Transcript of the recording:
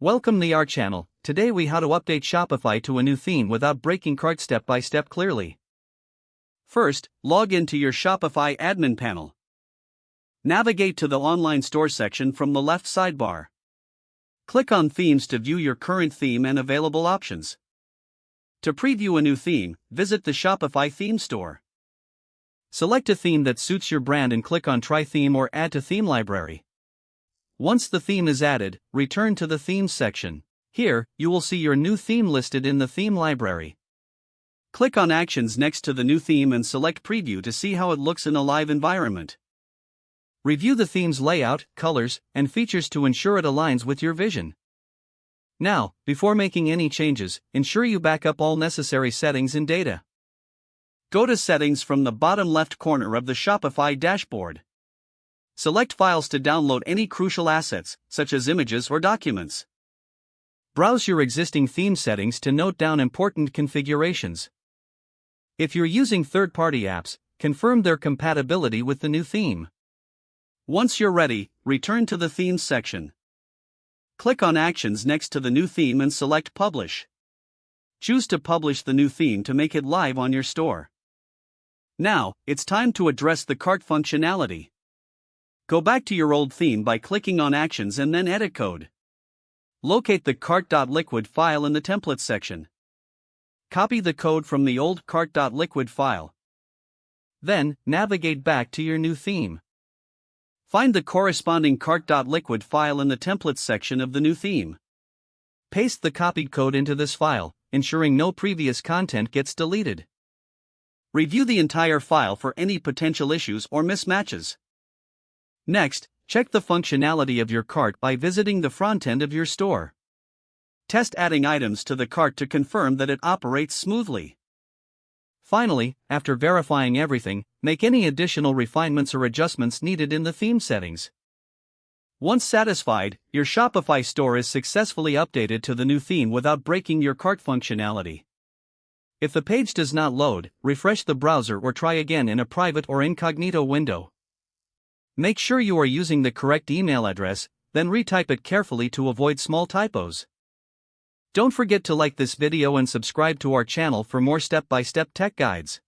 Welcome to our channel. Today we how to update Shopify to a new theme without breaking cart step by step clearly. First, log into your Shopify admin panel. Navigate to the online store section from the left sidebar. Click on Themes to view your current theme and available options. To preview a new theme, visit the Shopify theme store. Select a theme that suits your brand and click on Try Theme or Add to Theme Library. Once the theme is added, return to the Themes section. Here, you will see your new theme listed in the theme library. Click on Actions next to the new theme and select Preview to see how it looks in a live environment. Review the theme's layout, colors, and features to ensure it aligns with your vision. Now, before making any changes, ensure you back up all necessary settings and data. Go to Settings from the bottom left corner of the Shopify dashboard. Select Files to download any crucial assets, such as images or documents. Browse your existing theme settings to note down important configurations. If you're using third-party apps, confirm their compatibility with the new theme. Once you're ready, return to the Themes section. Click on Actions next to the new theme and select Publish. Choose to publish the new theme to make it live on your store. Now, it's time to address the cart functionality. Go back to your old theme by clicking on Actions and then Edit Code. Locate the cart.liquid file in the Templates section. Copy the code from the old cart.liquid file. Then, navigate back to your new theme. Find the corresponding cart.liquid file in the Templates section of the new theme. Paste the copied code into this file, ensuring no previous content gets deleted. Review the entire file for any potential issues or mismatches. Next, check the functionality of your cart by visiting the front end of your store. Test adding items to the cart to confirm that it operates smoothly. Finally, after verifying everything, make any additional refinements or adjustments needed in the theme settings. Once satisfied, your Shopify store is successfully updated to the new theme without breaking your cart functionality. If the page does not load, refresh the browser or try again in a private or incognito window. Make sure you are using the correct email address, then retype it carefully to avoid small typos. Don't forget to like this video and subscribe to our channel for more step-by-step tech guides.